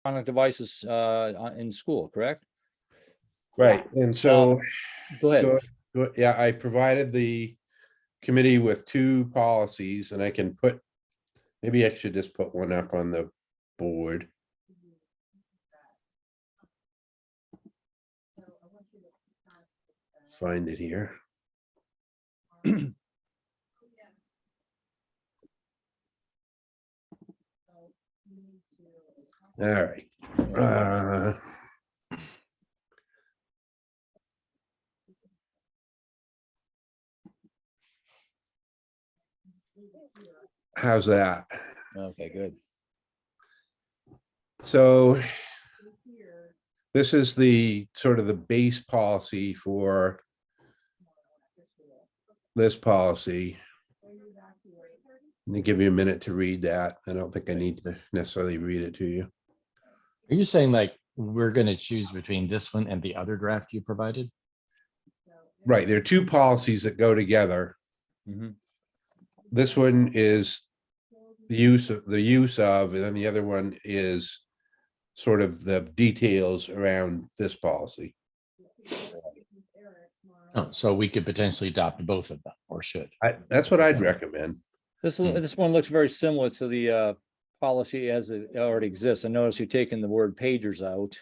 electronic devices in school, correct? Right, and so, Go ahead. yeah, I provided the committee with two policies, and I can put, maybe I should just put one up on the board. Find it here. All right. How's that? Okay, good. So this is the sort of the base policy for this policy. Let me give you a minute to read that. I don't think I need to necessarily read it to you. Are you saying like we're going to choose between this one and the other draft you provided? Right, there are two policies that go together. Mhm. This one is the use of, and then the other one is sort of the details around this policy. Oh, so we could potentially adopt both of them, or should. That's what I'd recommend. This one looks very similar to the policy as it already exists. I notice you're taking the word pagers out.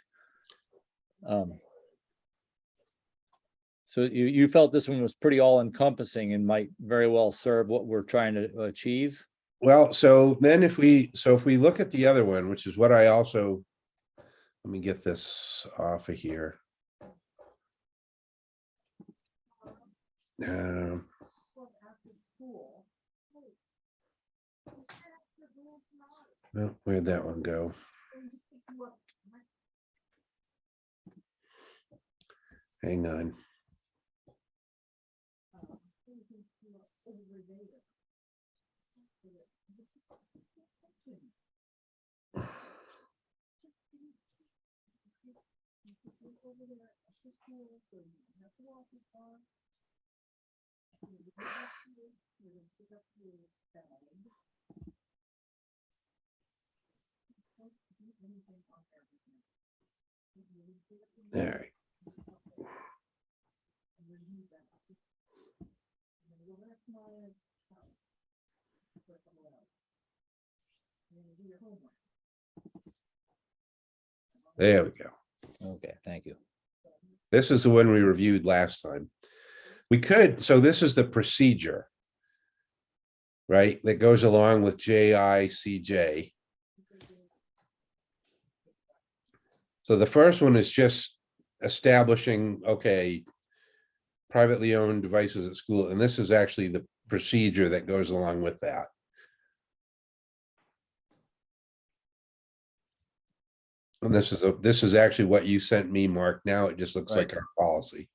So you felt this one was pretty all encompassing and might very well serve what we're trying to achieve. Well, so then if we look at the other one, which is what I also, let me get this off of here. Well, where'd that one go? Hang on. All right. There we go. Okay, thank you. This is the one we reviewed last time. We could, so this is the procedure, right, that goes along with JICJ. So the first one is just establishing, okay, privately owned devices at school, and this is actually the procedure that goes along with that. And this is actually what you sent me, Mark. Now it just looks like our policy.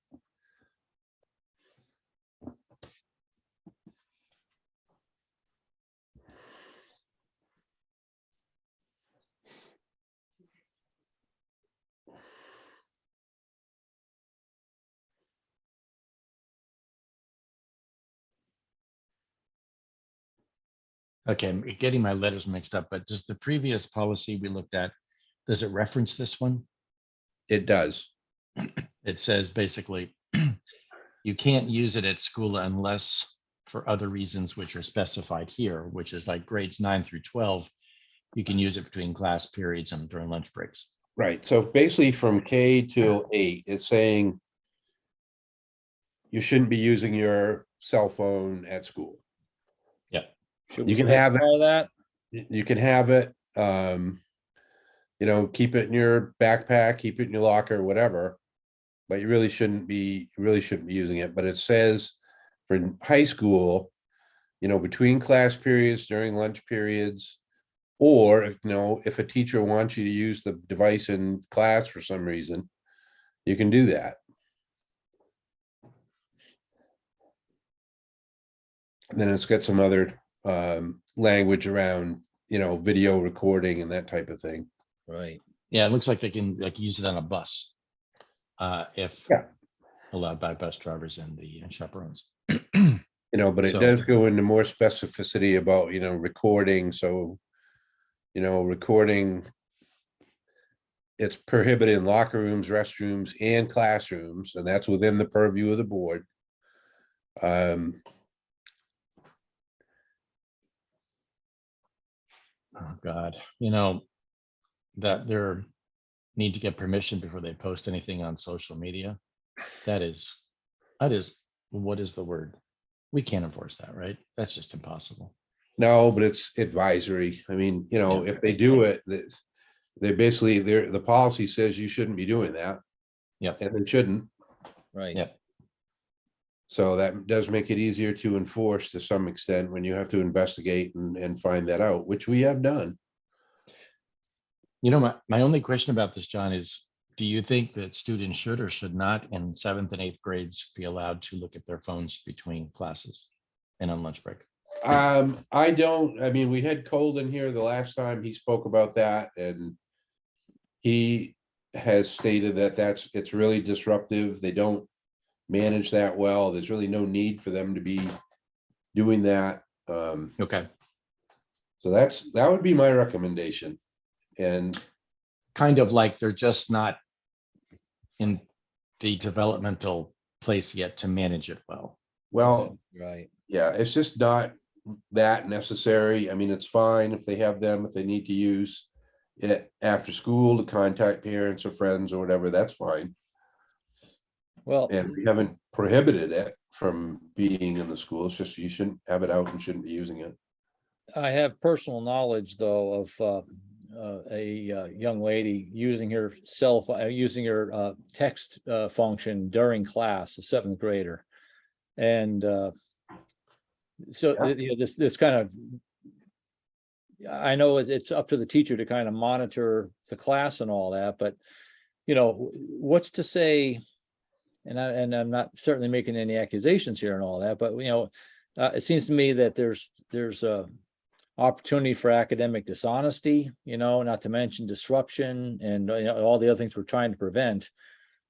Okay, I'm getting my letters mixed up, but does the previous policy we looked at, does it reference this one? It does. It says basically, you can't use it at school unless for other reasons which are specified here, which is like grades 9 through 12. You can use it between class periods and during lunch breaks. Right. So basically from K to 8, it's saying you shouldn't be using your cell phone at school. Yeah. You can have all that. You can have it, you know, keep it in your backpack, keep it in your locker, whatever. But you really shouldn't be using it. But it says for high school, you know, between class periods, during lunch periods, or, you know, if a teacher wants you to use the device in class for some reason, you can do that. And then it's got some other language around, you know, video recording and that type of thing. Right. Yeah, it looks like they can like use it on a bus if allowed by bus drivers and the chaperones. You know, but it does go into more specificity about, you know, recording. So, you know, recording it's prohibited in locker rooms, restrooms, and classrooms, and that's within the purview of the board. Um, Oh, God, you know, that they're need to get permission before they post anything on social media. That is, what is the word? We can't enforce that, right? That's just impossible. no, but it's advisory. I mean, you know, Yeah. if they do it, they basically, the policy says you shouldn't be doing that, Yep, and they shouldn't. Right. yep. So that does make it easier to enforce to some extent when you have to investigate and find that out, which we have done. You know, my only question about this, John, is do you think that students should or should not in 7th and 8th grades be allowed to look at their phones between classes and on lunch break? I don't, I mean, we had Colden here the last time he spoke about that, and he has stated that it's really disruptive. They don't manage that well. There's really no need for them to be doing that. Okay, So that would be my recommendation. And kind of like they're just not in the developmental place yet to manage it well. well, Right. yeah, it's just not that necessary. I mean, it's fine if they have them, if they need to use it after school to contact parents or friends or whatever, that's fine. Well, And we haven't prohibited it from being in the school. It's just you shouldn't have it out and shouldn't be using it. I have personal knowledge though of a young lady using her cell phone, using her text function during class, a 7th grader. And so Yeah. you know, this kind of, I know it's up to the teacher to kind of monitor the class and all that, but you know, what's to say, and I'm not certainly making any accusations here and all that, but you know, it seems to me that there's a opportunity for academic dishonesty, you know, not to mention disruption and you know, all the other things we're trying to prevent.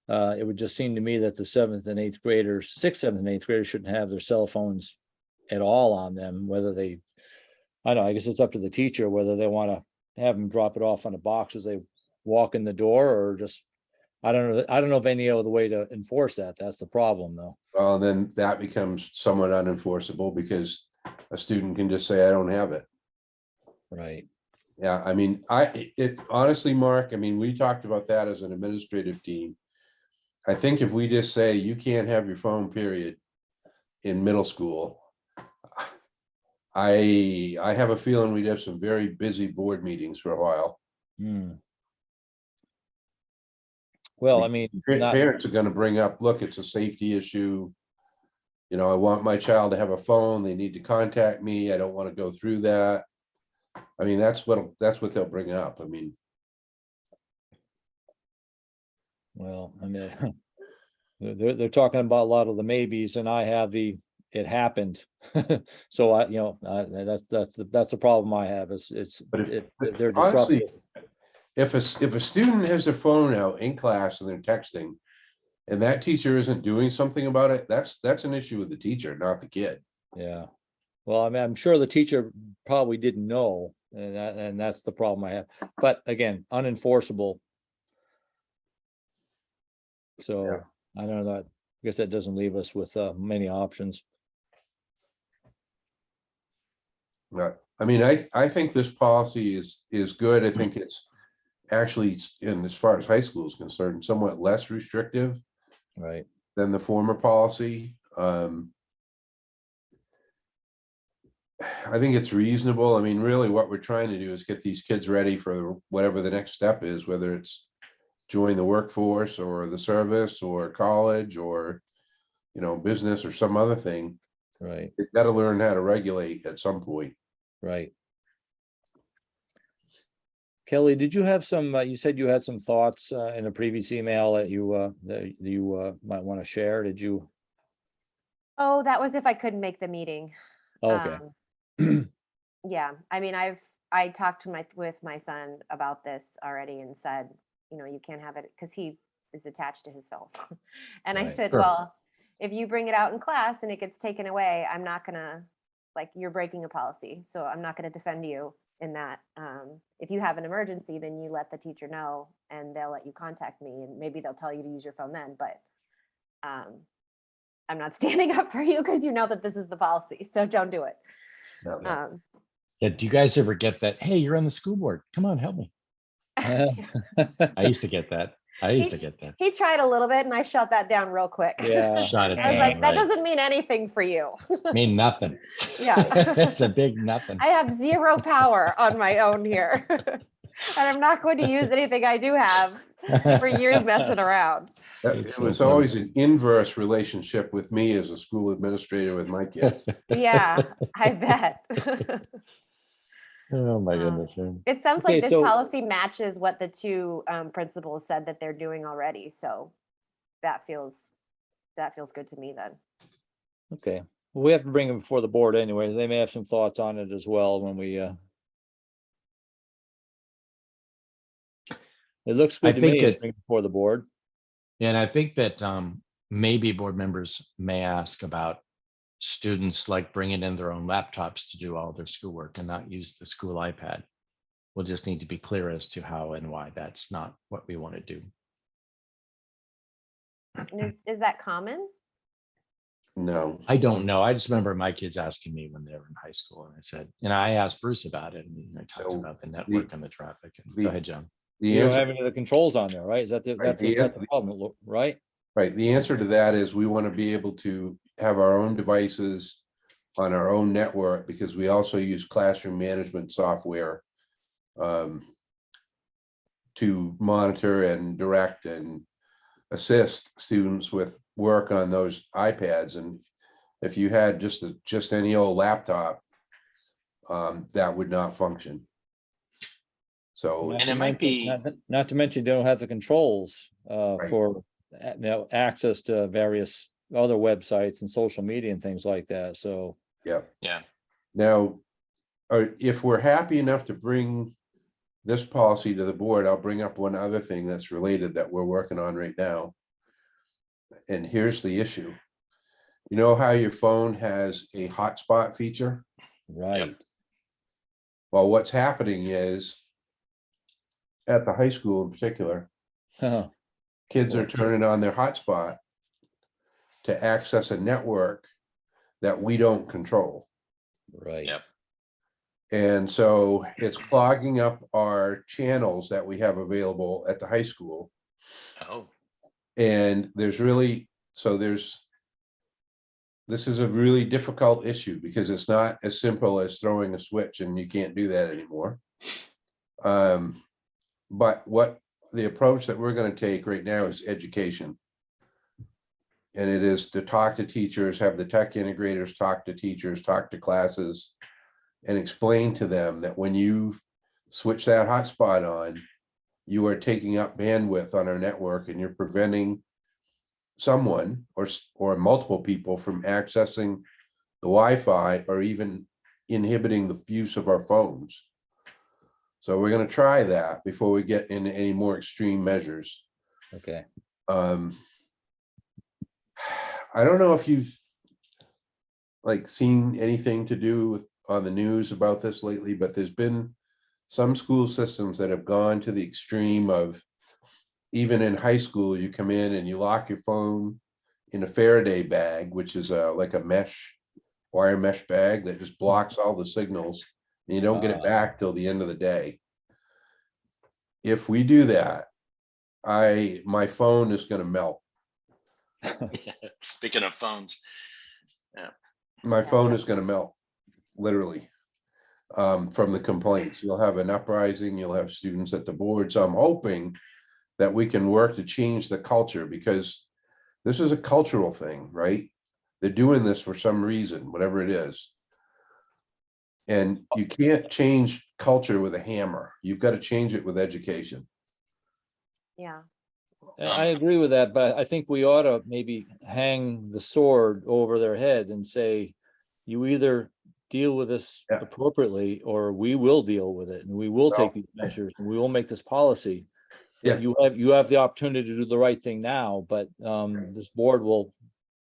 It would just seem to me that the 7th and 8th graders, 6th, 7th, and 8th graders shouldn't have their cell phones at all on them, whether they, I don't know, I guess it's up to the teacher whether they want to have them drop it off on a box as they walk in the door, or just, I don't know. I don't know of any other way to enforce that. That's the problem though. Well, then that becomes somewhat unenforceable because a student can just say, I don't have it. Right. Yeah, I mean, it honestly, Mark, I mean, we talked about that as an administrative team. I think if we just say you can't have your phone, period, in middle school, I have a feeling we'd have some very busy board meetings for a while. Hmm. Well, I mean, not, Parents are gonna bring up, look, it's a safety issue. You know, I want my child to have a phone. They need to contact me. I don't want to go through that. I mean, that's what they'll bring up. I mean, well, I mean, they're talking about a lot of the maybes, and I have the it happened. So I, you know, that's the problem I have is they're honestly, disruptive. if a student has their phone out in class and they're texting, and that teacher isn't doing something about it, that's an issue with the teacher, not the kid. Yeah. Well, I mean, I'm sure the teacher probably didn't know, and that's the problem I have. But again, unenforceable. So I don't know. I guess that doesn't leave us with many options. But I mean, I think this policy is good. I think it's actually, in as far as high school is concerned, somewhat less restrictive Right. than the former policy. I think it's reasonable. I mean, really what we're trying to do is get these kids ready for whatever the next step is, whether it's join the workforce or the service or college or, you know, business or some other thing. Right. They've got to learn how to regulate at some point. Right. Kelly, did you have some, you said you had some thoughts in a previous email that you might want to share? Did you? Oh, that was if I couldn't make the meeting. Okay. Yeah, I mean, I talked to with my son about this already and said, you know, you can't have it because he is attached to his phone. And I Right. said, Sure. well, if you bring it out in class and it gets taken away, I'm not gonna, like, you're breaking a policy. So I'm not gonna defend you in that if you have an emergency, then you let the teacher know and they'll let you contact me, and maybe they'll tell you to use your phone then, but I'm not standing up for you because you know that this is the policy, so don't do it. No, no. Yeah, do you guys ever get that? Hey, you're on the school board. Come on, help me. I used to get that. He tried a little bit and I shut that down real quick. Yeah. Shot it I was down, like, that right. doesn't mean anything for you. Mean nothing. Yeah. It's a big nothing. I have zero power on my own here. And I'm not going to use anything I do have for years messing around. It's It so was funny. always an inverse relationship with me as a school administrator with my kids. Yeah, I bet. Oh my goodness. man. It sounds Okay, like this so- policy matches what the two principals said that they're doing already. So that feels good to me then. Okay, well, we have to bring them before the board anyway. They may have some thoughts on it as well when we. It looks I good to think me to it- bring it before the board. And I think that maybe board members may ask about students like bringing in their own laptops to do all their schoolwork and not use the school iPad. We'll just need to be clear as to how and why that's not what we want to do. And is that common? No, I don't know. I just remember my kids asking me when they were in high school, and I said, I asked Bruce about it, and I talked So about the network and the traffic. And the- go ahead, John. the You don't answer, have any of the controls on there, right? Is that the, Right, that's the problem, right? right, the answer to that is we want to be able to have our own devices on our own network, because we also use classroom management software to monitor and direct and assist students with work on those iPads. And if you had just any old laptop, that would not function. So Not And to it might mention- be- Not to mention, you don't have the controls Right. for, access to various other websites and social media and things like that, so. yeah. Yeah. Now, if we're happy enough to bring this policy to the board, I'll bring up one other thing that's related that we're working on right now. And here's the issue. You know how your phone has a hotspot feature? Right. Well, what's happening is at the high school in particular, Huh, kids are turning on their hotspot to access a network that we don't control. right. Yep. And so it's clogging up our channels that we have available at the high school. Oh. And this is a really difficult issue because it's not as simple as throwing a switch, and you can't do that anymore. But what the approach that we're going to take right now is education. And it is to talk to teachers, have the tech integrators talk to teachers, talk to classes, and explain to them that when you switch that hotspot on, you are taking up bandwidth on our network, and you're preventing someone or multiple people from accessing the Wi-Fi or even inhibiting the use of our phones. So we're going to try that before we get into any more extreme measures. Okay. I don't know if you've seen anything to do with on the news about this lately, but there's been some school systems that have gone to the extreme of, even in high school, you come in and you lock your phone in a Faraday bag, which is like a wire mesh bag that just blocks all the signals, and you don't get it back till the end of the day. If we do that, my phone is going to melt. Speaking of phones. My phone is going to melt, literally, from the complaints. You'll have an uprising, you'll have students at the board. So I'm hoping that we can work to change the culture, because this is a cultural thing, right? They're doing this for some reason, whatever it is. And you can't change culture with a hammer. You've got to change it with education. Yeah. I agree with that, but I think we ought to maybe hang the sword over their head and say, you either deal with this Yeah. appropriately, or we will deal with it, and we will take these measures, and we will make this policy. Yeah. But you have the opportunity to do the right thing now, but this board will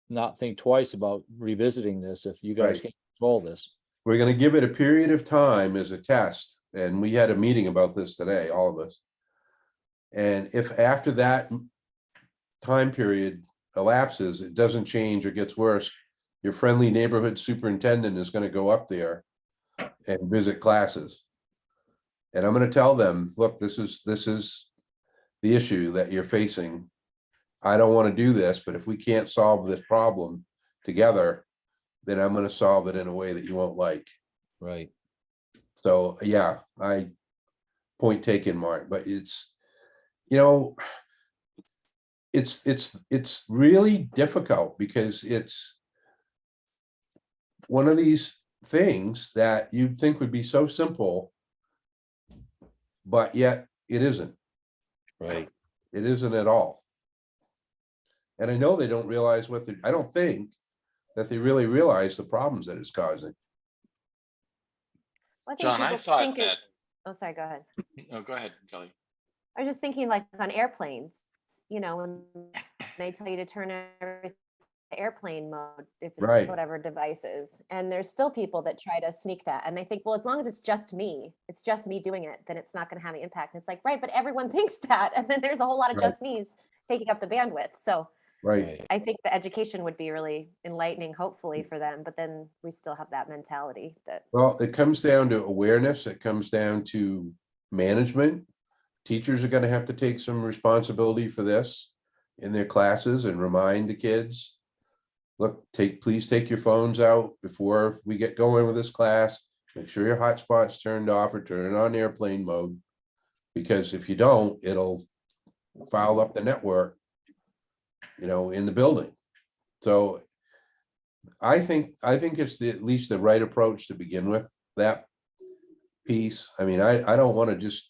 not think twice about revisiting this if you guys Right. can control this. We're going to give it a period of time as a test and we had a meeting about this today, all of us. And if after that time period elapses, it doesn't change or gets worse, your friendly neighborhood superintendent is going to go up there and visit classes. And I'm going to tell them, look, this is the issue that you're facing. I don't want to do this, but if we can't solve this problem together, then I'm going to solve it in a way that you won't like. Right. So, yeah, point taken, Mark, but it's, you know, it's really difficult because it's one of these things that you'd think would be so simple, but yet it isn't. Right. It isn't at all. And I know they don't realize I don't think that they really realize the problems that it's causing. Well, I think John, I people thought think it's- that, Oh, sorry, go ahead. oh, go ahead, Kelly. I was just thinking like on airplanes, you know, when they tell you to turn everything to airplane mode, if it's Right. whatever devices, and there's still people that try to sneak that, and they think, well, as long as it's just me doing it, then it's not going to have any impact. And it's like, right, but everyone thinks that, and then there's a whole lot of Right. just me's taking up the bandwidth. So Right. I think the education would be really enlightening, hopefully, for them, but then we still have that mentality that, Well, it comes down to awareness. It comes down to management. Teachers are going to have to take some responsibility for this in their classes and remind the kids, look, please take your phones out before we get going with this class. Make sure your hotspot's turned off or turn it on airplane mode. Because if you don't, it'll foul up the network, you know, in the building. So I think it's at least the right approach to begin with, that piece. I mean, I don't want to just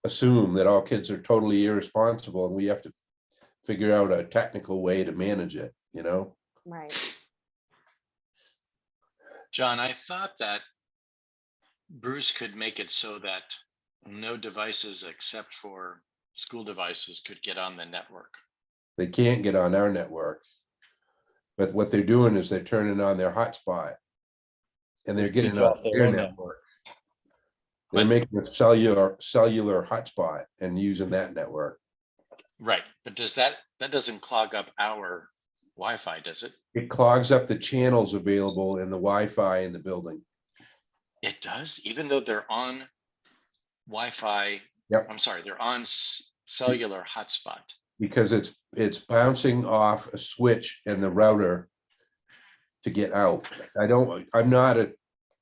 assume that all kids are totally irresponsible and we have to figure out a technical way to manage it, you know? right. John, I thought that Bruce could make it so that no devices except for school devices could get on the network. They can't get on our network. But what they're doing is they're turning on their hotspot and they're Just getting feed on off their their own network. They're But- making a cellular hotspot and using that network. Right, but that doesn't clog up our Wi-Fi, does it? It clogs up the channels available in the Wi-Fi in the building. It does, even though they're on Wi-Fi. Yep. I'm sorry, they're on cellular hotspot. Because it's bouncing off a switch and the router to get out. I'm not a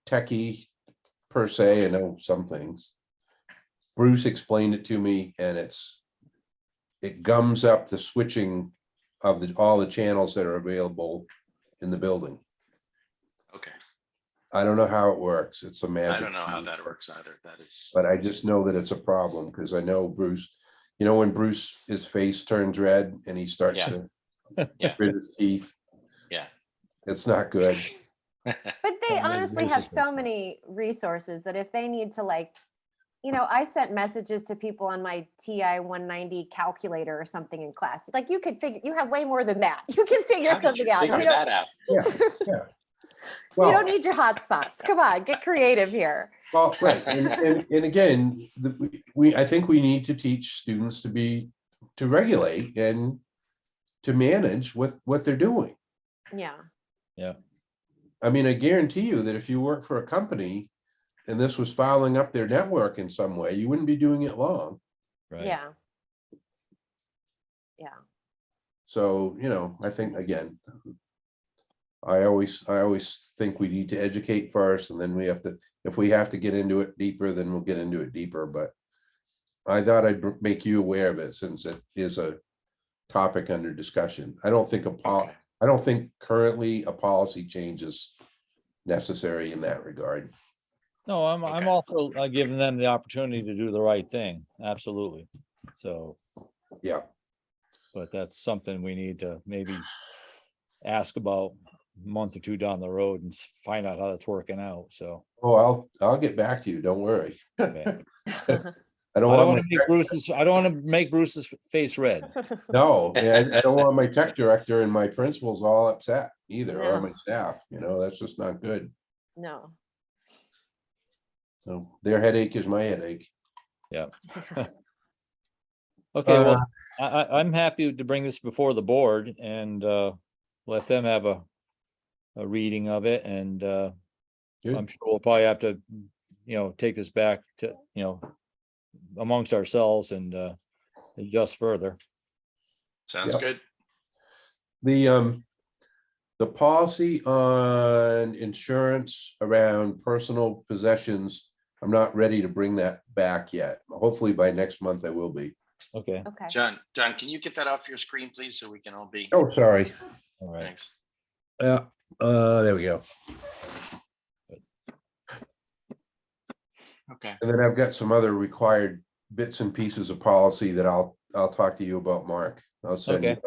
techie per se. I know some things. Bruce explained it to me and it gums up the switching of all the channels that are available in the building. Okay, I don't know how it works. It's a magic. I don't know how thing, that works either. That is. But I just know that it's a problem because I know Bruce, you know, when Bruce, his face turns red and he starts Yeah. to Yeah. grit his teeth. Yeah. It's not good. But they Yeah, honestly Bruce have is so good. many resources that if they need to, like, you know, I sent messages to people on my TI 190 calculator or something in class. Like, you have way more than that. You can figure How did something you out. figure You don't, that out? Yeah, yeah. you Well, don't need your hotspots. Come on, get creative here. well, right. And again, I think we need to teach students to regulate and to manage with what they're doing. Yeah. I mean, I guarantee you that if you work for a company and this was fouling up their network in some way, you wouldn't be doing it long. Right. Yeah. Yeah. So, you know, I think again, I always think we need to educate first and then if we have to get into it deeper, then we'll get into it deeper. But I thought I'd make you aware of it since it is a topic under discussion. I don't think currently a policy change is necessary in that regard. No, I'm Okay. also giving them the opportunity to do the right thing. Absolutely. So, Yeah. but that's something we need to maybe ask about a month or two down the road and find out how that's working out. So. Oh, I'll get back to you. Don't worry. Okay. I don't I don't want want to make Bruce's face red. no, and I don't want my tech director and my principals all upset either, or No. my staff, you know, that's just not good. No. So their headache is my headache. Okay, well, I'm happy to bring this before the board and let them have a reading of it, and I'm Good. sure we'll probably have to, take this back to, amongst ourselves and adjust further. Sounds Yep. good. The policy on insurance around personal possessions, I'm not ready to bring that back yet. Hopefully by next month I will be. Okay, Okay. John, can you get that off your screen, please, so we can all be, Oh, sorry. all right. thanks. Yeah, there we go. Okay, And then I've got some other required bits and pieces of policy that I'll talk to you about, Mark. I'll send you. Okay.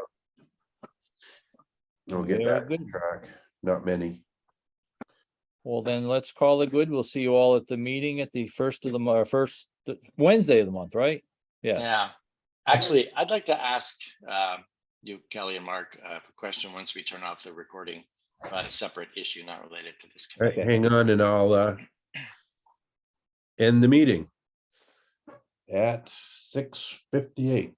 We'll get Very back good. on track. Not many. Well, then let's call it good. We'll see you all at the meeting at the first Wednesday of the month, right? Yes. yeah. Actually, I'd like to ask you, Kelly and Mark, a question once we turn off the recording about a separate issue not related to this All right, committee. hang on and I'll end the meeting at 6:58.